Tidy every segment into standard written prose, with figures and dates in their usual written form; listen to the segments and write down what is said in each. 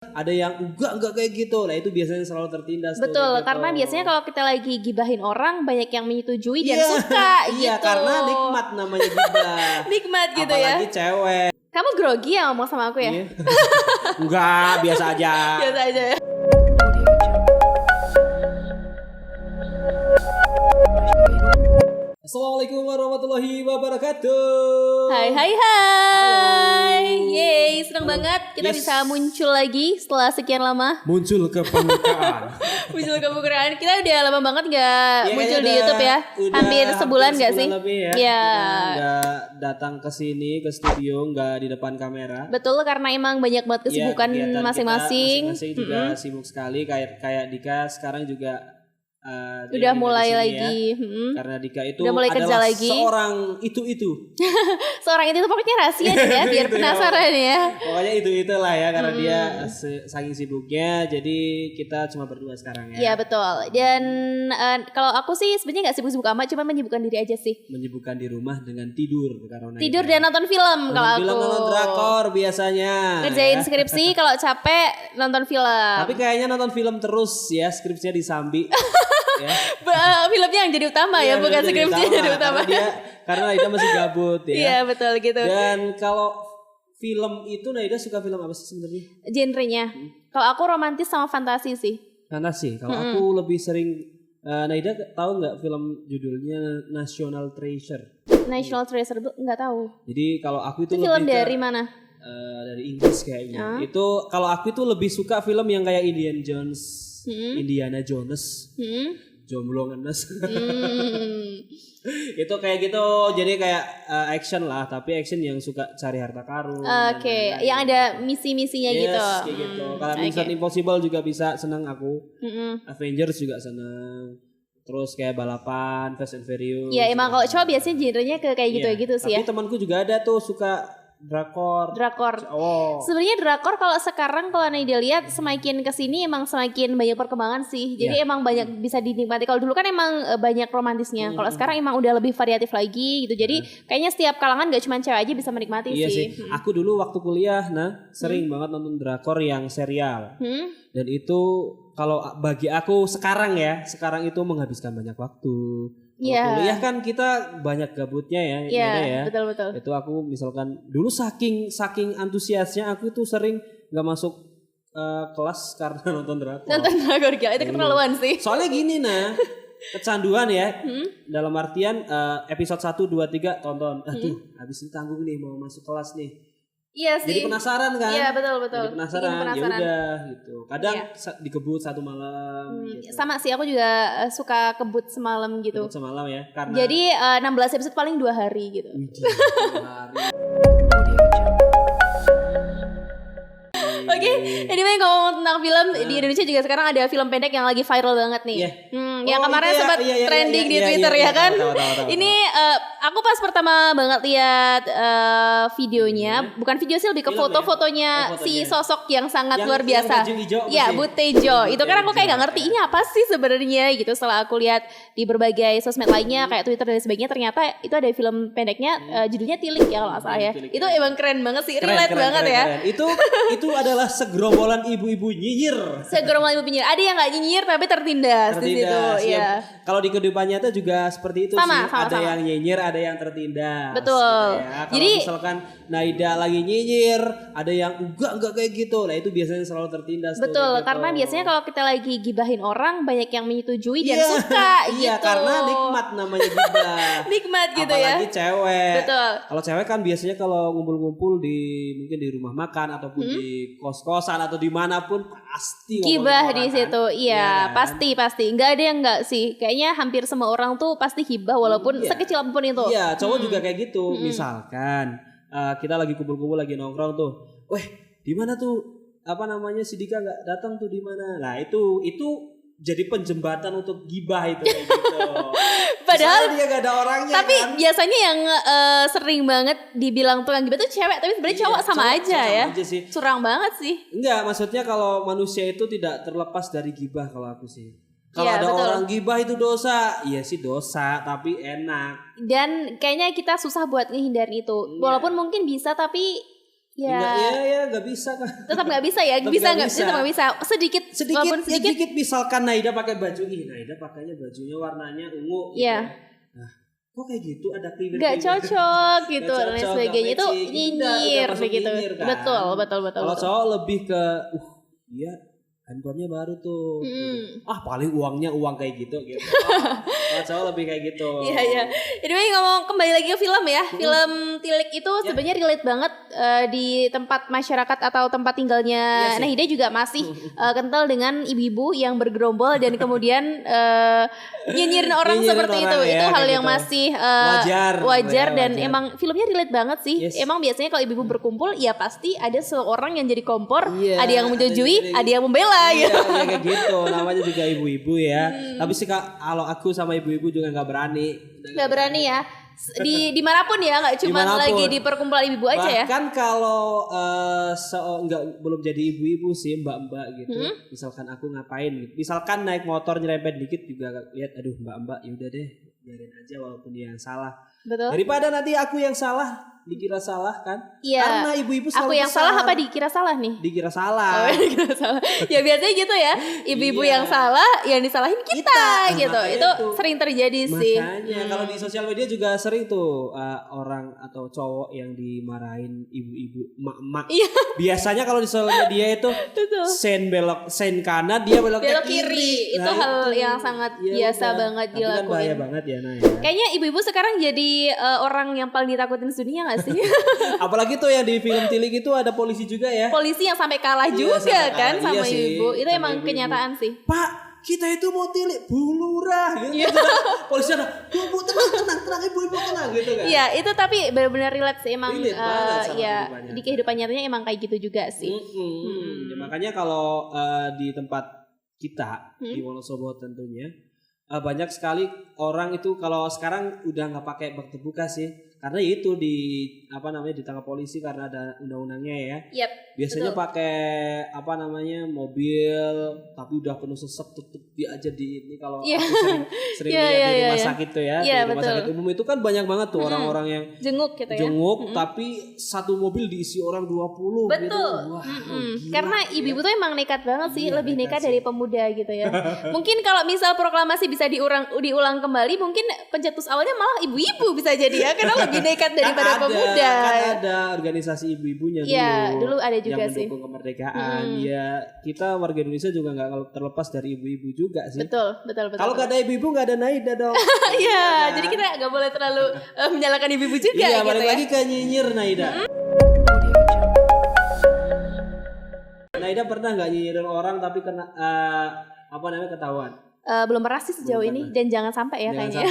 Ada yang enggak kayak gitu. Nah, itu biasanya selalu tertindas. Betul, gitu. karena biasanya kalau kita lagi gibahin orang banyak yang menyetujui dan Iya, suka gitu. Iya, karena nikmat namanya gibah. Nikmat gitu ya. Apalagi cewek. Kamu grogi ya ngomong sama aku ya? Iya. Enggak, biasa aja. Biasa aja ya. Assalamualaikum warahmatullahi wabarakatuh. Hai. Yeay, senang banget kita bisa muncul lagi setelah sekian lama. Muncul ke permukaan. Muncul ke permukaan. Kita udah lama banget gak muncul di YouTube ya. Hampir sebulan gak sih? Lebih ya. Iya. Nggak datang ke sini ke studio, nggak di depan kamera. Betul, karena emang banyak banget kesibukan Ya, masing-masing. Masing-masing juga sibuk sekali. Kayak Dika sekarang juga udah mulai ya. lagi Karena Dika itu udah mulai kerja adalah lagi. seorang itu Seorang itu pokoknya rahasia deh ya, biar penasaran ya. Pokoknya itulah ya, karena dia saking sibuknya, jadi kita cuma berdua sekarang ya. Iya betul. Dan kalau aku sih sebenarnya nggak sibuk-sibuk amat, cuma menyibukkan diri aja sih. Menyibukkan di rumah dengan tidur karena tidur dan nonton film. Kalau aku nonton drakor biasanya ngerjain ya. skripsi, kalau capek nonton film. Tapi kayaknya nonton film terus ya, skripsinya disambi. Ya. Filmnya yang jadi utama ya, bukan skripsinya jadi utama. Karena Naida masih gabut ya. Iya betul gitu. Dan kalau film itu Naida suka film apa sih sebenarnya? Genrenya. Kalau aku romantis sama fantasi sih. Fantasi. Kalau aku lebih sering Naida tahu nggak film judulnya National Treasure? National Treasure tuh nggak tahu. Jadi kalau aku itu film lebih dari mana? Dari Inggris kayaknya. Itu kalau aku itu lebih suka film yang kayak Indiana Jones. Jomblo ngenes. Itu kayak gitu, jadi kayak action lah, tapi action yang suka cari harta karun. Oke, yang ada misi-misinya gitu. Kayak gitu. Kalau Mission Impossible juga bisa, senang aku. Avengers juga senang. Terus kayak balapan, Fast and Furious. Iya, emang kalau cowok biasanya genrenya ke kayak gitu-gitu sih ya. Tapi temanku juga ada tuh suka drakor. Oh. Sebenarnya drakor kalau sekarang kalau Naida lihat semakin kesini emang semakin banyak perkembangan sih. Jadi emang banyak bisa dinikmati. Kalau dulu kan emang banyak romantisnya. Kalau sekarang emang udah lebih variatif lagi gitu. Jadi kayaknya setiap kalangan gak cuma cewek aja bisa menikmati iya sih. Aku dulu waktu kuliah sering banget nonton drakor yang serial. Dan itu kalau bagi aku sekarang itu menghabiskan banyak waktu. Kuliah kan kita banyak gabutnya ya. Iya, betul. Itu aku misalkan dulu saking antusiasnya aku tuh sering nggak masuk kelas karena nonton drakor. Gila, itu keterlaluan sih. Soalnya gini kecanduan ya. Dalam artian episode 1, 2, 3 tonton. Aduh, habis ini tanggung nih mau masuk kelas nih. Iya sih. Jadi penasaran kan? Iya betul. Jadi penasaran. Ya udah gitu. Kadang dikebut satu malam. Gitu. Sama sih, aku juga suka kebut semalam gitu. Kebut semalam ya. Karena jadi 16 episode paling 2 hari gitu. 2 hari. Oke, anyway ngomong tentang film, di Indonesia juga sekarang ada film pendek yang lagi viral banget nih. Yang kemarin sempat trending di Twitter ya kan. Ini aku pas pertama banget lihat videonya, bukan video sih, lebih ke foto-fotonya si sosok yang sangat luar biasa. Iya, Butejo. Itu kan aku kayak gak ngerti ini apa sih sebenarnya gitu. Setelah aku lihat di berbagai sosmed lainnya kayak Twitter dan sebagainya, ternyata itu ada film pendeknya judulnya Tilik ya kalau nggak salah ya. Itu emang keren banget sih, relate banget ya. Itu adalah segerombolan ibu-ibu nyinyir. Segerombolan ibu nyinyir. Ada yang nggak nyinyir tapi tertindas di situ. Iya. Kalau di kehidupan nyata juga seperti itu sama. Ada yang nyinyir, ada yang tertindas. Betul. Gitu ya. Jadi misalkan Naida lagi nyinyir, ada yang enggak kayak gitu. Nah itu biasanya selalu tertindas. Betul, karena biasanya kalau kita lagi gibahin orang banyak yang menyetujui dan suka gitu. Iya, karena nikmat namanya gibah. Nikmat gitu ya. Apalagi cewek. Betul. Kalau cewek kan biasanya kalau ngumpul-ngumpul mungkin di rumah makan ataupun di kos-kosan atau dimanapun pasti gibah di situ. Iya, pasti. Enggak ada yang enggak sih. Kayaknya hampir semua orang tuh pasti gibah walaupun sekecil apapun itu. Iya, cowok juga kayak gitu. Misalkan kita lagi kumpul-kumpul lagi nongkrong tuh. Di mana tuh si Dika nggak datang tuh di mana? Nah, itu jadi penjembatan untuk gibah itu kayak gitu. Padahal dia gak ada orangnya. Tapi kan? biasanya yang sering banget dibilang tukang gibah tuh cewek, tapi sebenarnya cowok sama aja ya. Sih. Curang banget sih. Enggak, maksudnya kalau manusia itu tidak terlepas dari gibah kalau aku sih. Kalau ada betul. orang gibah itu dosa, iya sih dosa, tapi enak. Dan kayaknya kita susah buat ngehindarin itu. Walaupun mungkin bisa, tapi Ya nggak bisa kan. Tetap nggak bisa ya, tetap nggak bisa. Sedikit misalkan Naida pakai baju ini, Naida pakainya bajunya warnanya ungu. Iya. Nah, kok kayak gitu ada cleaver. Nggak cocok gitu dan lain sebagainya. Itu nyinyir begitu. Kan? Betul. Kalau cowok lebih ke, dia handphonenya baru tuh. Paling uangnya uang kayak gitu. Kalau cowok lebih kayak gitu. Iya. Anyway, ngomong kembali lagi ke film ya. Film Tilik itu sebenarnya relate banget di tempat masyarakat atau tempat tinggalnya Nahida juga masih kental dengan ibu-ibu yang bergerombol dan kemudian nyinyirin orang seperti itu. Itu hal yang masih wajar dan emang filmnya relate banget sih. Emang biasanya kalau ibu-ibu berkumpul ya pasti ada seorang yang jadi kompor, ada yang menyetujui, ada yang membela. Iya kayak gitu, namanya juga ibu-ibu ya. Tapi sih kalau aku sama ibu-ibu juga nggak berani ya. Dimanapun ya, nggak cuma lagi di perkumpulan ibu-ibu aja ya. Bahkan kalau belum jadi ibu-ibu sih, mbak-mbak gitu. Misalkan aku ngapain gitu. Misalkan naik motor nyerempet dikit juga lihat, aduh mbak-mbak, yaudah deh, biarin aja walaupun dia yang salah. Betul. Daripada nanti aku yang salah, dikira salah kan? Iya. Karena ibu-ibu selalu aku yang salah apa dikira salah nih? Dikira salah. Dikira salah. Ya biasanya gitu ya. Ibu-ibu yang salah, yang disalahin kita gitu. Itu sering terjadi sih. Makanya kalau di sosial media juga sering tuh orang atau cowok yang dimarahin ibu-ibu, emak-emak. Iya. Biasanya kalau di sosial media itu sen kanan, dia belok kiri. Itu hal yang sangat biasa banget dilakuin. Kan bahaya banget ya, Kayaknya ibu-ibu sekarang jadi orang yang paling ditakutin sedunia gak sih? Apalagi tuh yang di film Tilik itu ada polisi juga ya. Polisi yang sampai kalah juga kan sama ibu. Itu emang kenyataan sih. Pak, kita itu mau tilik Bu Lurah gitu. Polisi ada, Bu tenang ibu tenang gitu kan. Iya, itu tapi benar-benar relate sih emang di kehidupan nyatanya emang kayak gitu juga sih. Ya, makanya kalau di tempat kita di Wonosobo tentunya banyak sekali orang itu kalau sekarang udah nggak pakai bak terbuka sih. Karena itu ditangkap polisi karena ada undang-undangnya ya. Biasanya pakai mobil tapi udah penuh sesek tutup dia aja di ini kalau aku sering lihat di rumah sakit tuh ya. Di rumah sakit umum itu kan banyak banget tuh orang-orang yang jenguk gitu ya. Tapi satu mobil diisi orang 20 betul. Gitu. Wah, karena ibu-ibu tuh emang nekat banget sih, lebih nekat dari pemuda gitu ya. Mungkin kalau misal proklamasi bisa diulang kembali, mungkin pencetus awalnya malah ibu-ibu bisa jadi ya. Karena lebih nekat daripada pemuda. Kan ada organisasi ibu-ibunya dulu. Iya, dulu ada juga yang mendukung kemerdekaan. Ya, kita warga Indonesia juga nggak terlepas dari ibu-ibu juga sih. Betul. Kalau nggak ada ibu-ibu nggak ada Naida dong. Iya, jadi kita nggak boleh terlalu menyalahkan ibu-ibu juga. Iya, gitu balik ya. lagi ke nyinyir Naida. Naida pernah nggak nyinyirin orang tapi kena ketahuan? Belum pernah sih sejauh ini dan jangan sampai ya kayaknya.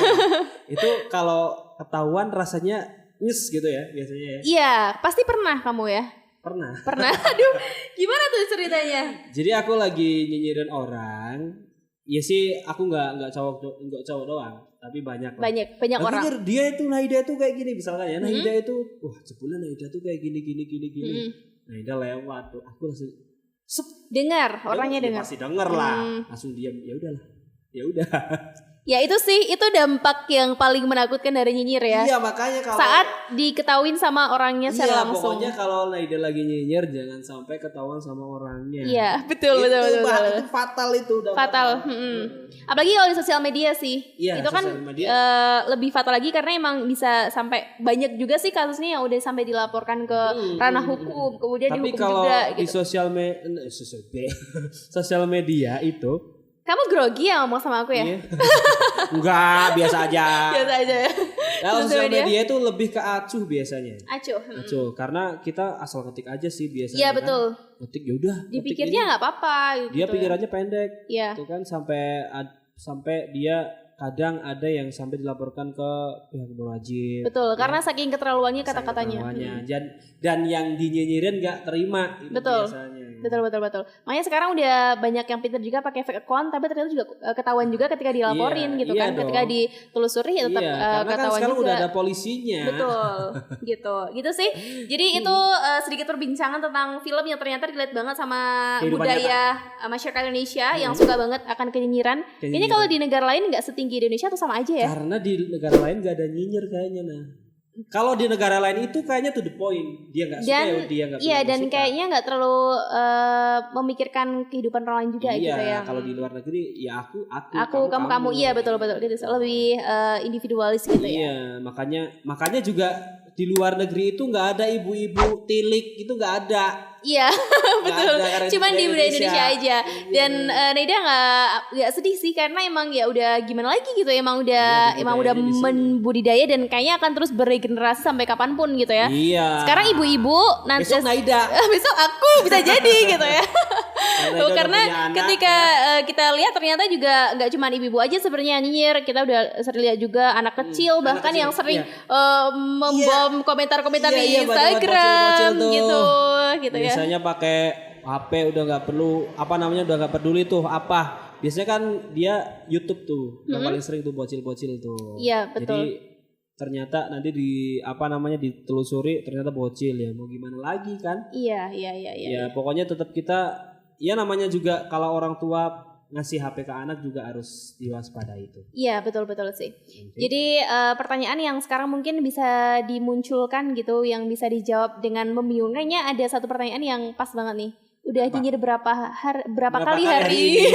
Itu kalau ketahuan rasanya nyes gitu ya biasanya ya. Iya, pasti pernah kamu ya. Pernah. Aduh, gimana tuh ceritanya? Jadi aku lagi nyinyirin orang. Ya sih, aku nggak cowok doang, tapi banyak orang. Dia itu Naida itu kayak gini misalkan ya. Naida itu, sebulan Naida tuh kayak gini. Naida lewat tuh, aku langsung dengar, orangnya dengar. Pasti denger lah. Langsung diam, ya udah. Ya itu sih, itu dampak yang paling menakutkan dari nyinyir ya. Iya, makanya kalau saat diketahuin sama orangnya secara langsung. Pokoknya kalau Naida lagi nyinyir jangan sampai ketahuan sama orangnya. Iya, betul. Itu fatal itu. Fatal. Apalagi kalau di sosial media sih. Iya, itu kan lebih fatal lagi karena emang bisa sampai banyak juga sih kasusnya yang udah sampai dilaporkan ke ranah hukum, kemudian dihukum juga. Tapi kalau di sosial media itu kamu grogi ya ngomong sama aku ya? Iya. Enggak, biasa aja. Biasa aja ya. Kalau sosial media itu lebih ke acuh biasanya. Acuh. Karena kita asal ketik aja sih biasanya. Iya, betul. Ketik ya udah. Dipikirnya enggak apa-apa gitu. Dia pikirannya pendek. Iya. Itu kan sampai dia kadang ada yang sampai dilaporkan ke pihak berwajib. Betul, karena saking keterlaluannya kata-katanya. Dan yang dinyinyirin enggak terima betul. Biasanya. Betul. Makanya sekarang udah banyak yang pintar juga pakai fake account, tapi ternyata juga ketahuan juga ketika dilaporin gitu kan. Dong. Ketika ditelusuri ya tetap ketahuan kan sekarang juga. Udah ada polisinya. Betul. Gitu sih. Jadi itu sedikit perbincangan tentang film yang ternyata relate banget sama budaya masyarakat Indonesia yang suka banget akan kenyinyiran. Kayaknya kalau di negara lain nggak setinggi Indonesia atau sama aja ya? Karena di negara lain nggak ada nyinyir kayaknya Kalau di negara lain itu kayaknya to the point, dia nggak suka dia nggak. Iya dan suka. Kayaknya nggak terlalu memikirkan kehidupan orang lain juga gitu ya. Kalau di luar negeri ya aku kamu. Iya betul gitu. Lebih individualis gitu ya. Iya makanya juga di luar negeri itu nggak ada ibu-ibu tilik itu nggak ada. Iya betul. Cuman di Indonesia aja. Dan Naida nggak sedih sih karena emang ya udah gimana lagi gitu. Emang udah membudidaya dan kayaknya akan terus beregenerasi sampai kapanpun gitu ya. Iya. Sekarang ibu-ibu nanti besok Naida. Besok aku bisa jadi gitu ya. Karena ketika kita lihat ternyata juga nggak cuma ibu-ibu aja sebenarnya nyinyir. Kita udah sering lihat juga anak kecil bahkan yang sering membom komentar-komentar di Instagram gitu ya. Biasanya pakai HP udah nggak perlu udah nggak peduli tuh apa. Biasanya kan dia YouTube tuh yang paling sering tuh bocil-bocil tuh. Iya betul. Jadi ternyata nanti ditelusuri ternyata bocil ya mau gimana lagi kan? Iya. Ya pokoknya tetap kita ya namanya juga kalau orang tua ngasih HP ke anak juga harus diwaspadai itu. Iya betul sih. Okay. Jadi pertanyaan yang sekarang mungkin bisa dimunculkan gitu, yang bisa dijawab dengan membingungkan. Kayaknya ada satu pertanyaan yang pas banget nih. Udah nyinyir berapa kali hari ini?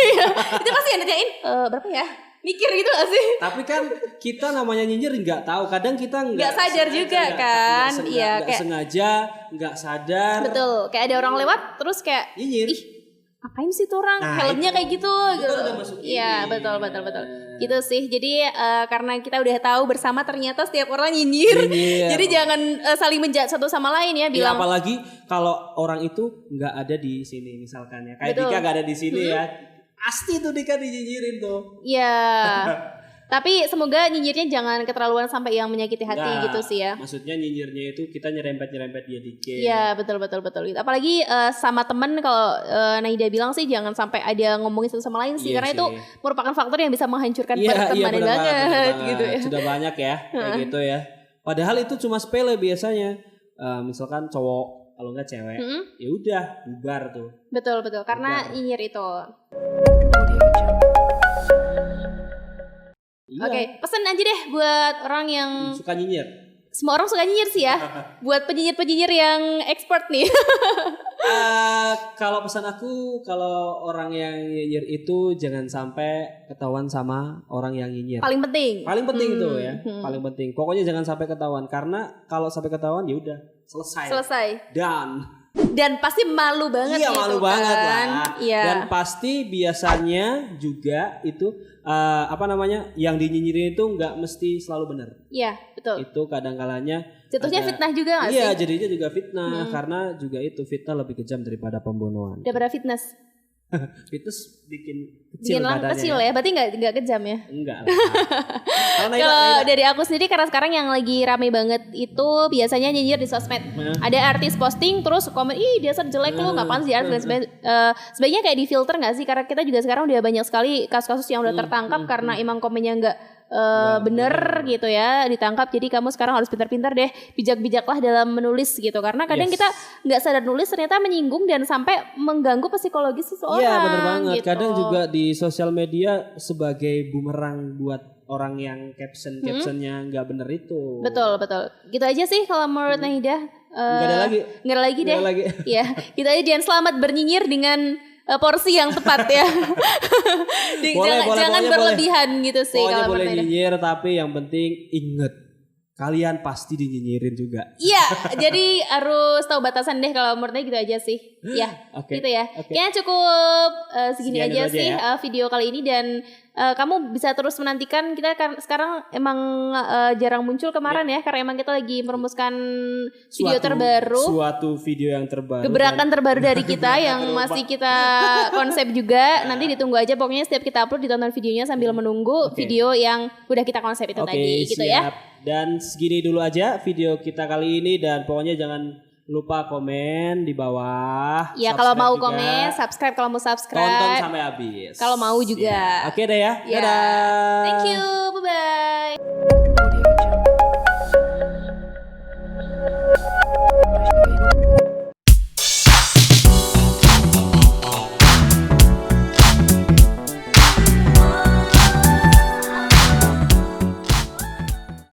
Itu pasti yang ditanyain berapa ya? Mikir gitu gak sih? Tapi kan kita namanya nyinyir nggak tahu. Kadang kita nggak sadar juga kan. Iya kayak sengaja, nggak sadar. Betul. Kayak ada orang lewat terus kayak nyinyir. Apain sih tuh orang helmnya kayak gitu Iya betul gitu sih. Jadi karena kita udah tahu bersama ternyata setiap orang nyinyir. Jadi jangan saling menjudge satu sama lain ya bilang. Apalagi kalau orang itu nggak ada di sini misalkan ya kayak Dika nggak ada di sini ya pasti tuh Dika dinyinyirin tuh. Iya. Tapi semoga nyinyirnya jangan keterlaluan sampai yang menyakiti hati gitu sih ya. Maksudnya nyinyirnya itu kita nyerempet dia dikit. Iya betul. Apalagi sama temen kalau Naida bilang sih jangan sampai ada ngomongin satu sama lain sih. Karena itu merupakan faktor yang bisa menghancurkan pertemanan banget gitu ya. Sudah banyak ya kayak gitu ya. Padahal itu cuma sepele biasanya. Misalkan cowok kalau nggak cewek ya udah bubar tuh. Betul karena nyinyir itu. Iya. Oke, pesan aja deh buat orang yang suka nyinyir. Semua orang suka nyinyir sih ya. Buat penyinyir-penyinyir yang expert nih. Kalau pesan aku, kalau orang yang nyinyir itu jangan sampai ketahuan sama orang yang nyinyir. Paling penting itu ya. Paling penting. Pokoknya jangan sampai ketahuan karena kalau sampai ketahuan ya udah selesai. Dan pasti malu banget gitu malu kan. Banget lah. Iya. Dan pasti biasanya juga itu yang dinyinyirin itu nggak mesti selalu benar. Iya, betul. Itu kadang-kalanya jatuhnya fitnah juga nggak sih? Iya, jadinya juga fitnah karena juga itu fitnah lebih kejam daripada pembunuhan. Daripada fitness. Fitness bikin kecil badannya. Kecil ya, berarti nggak kejam ya? Enggak lah. Kalau dari aku sendiri karena sekarang yang lagi rame banget itu biasanya nyinyir di sosmed. Ada artis posting terus komen, ih dasar jelek lu, ngapain sih artis dan sebaiknya kayak di filter nggak sih? Karena kita juga sekarang udah banyak sekali kasus-kasus yang udah tertangkap karena emang komennya nggak bener gitu ya, ditangkap. Jadi kamu sekarang harus pintar-pintar deh, bijak-bijaklah dalam menulis gitu. Karena kadang kita nggak sadar nulis ternyata menyinggung dan sampai mengganggu psikologis seseorang. Iya benar banget. Gitu. Kadang juga di sosial media sebagai bumerang buat orang yang captionnya nggak bener itu. Betul. Gitu aja sih kalau menurut Naida. Nggak ada lagi deh. Ya, gitu aja. Dan selamat bernyinyir dengan porsi yang tepat ya. Jangan berlebihan gitu sih. Pokoknya boleh nyinyir tapi yang penting inget kalian pasti dinyinyirin juga. Iya, jadi harus tahu batasan deh kalau menurutnya gitu aja sih. Ya, gitu ya. Kayaknya cukup segini aja sih ya. Video kali ini dan kamu bisa terus menantikan kita sekarang emang jarang muncul kemarin ya karena emang kita lagi merumuskan video terbaru. Suatu video yang terbaru. Gebrakan terbaru dari kita yang masih kita konsep juga. Nanti ditunggu aja pokoknya setiap kita upload ditonton videonya sambil menunggu video yang udah kita konsep itu tadi gitu ya. Dan segini dulu aja video kita kali ini dan pokoknya jangan lupa komen di bawah. Ya kalau mau juga. Komen, subscribe kalau mau subscribe. Tonton sampai habis. Kalau mau juga. Oke deh ya. Dadah. Thank you. Bye bye.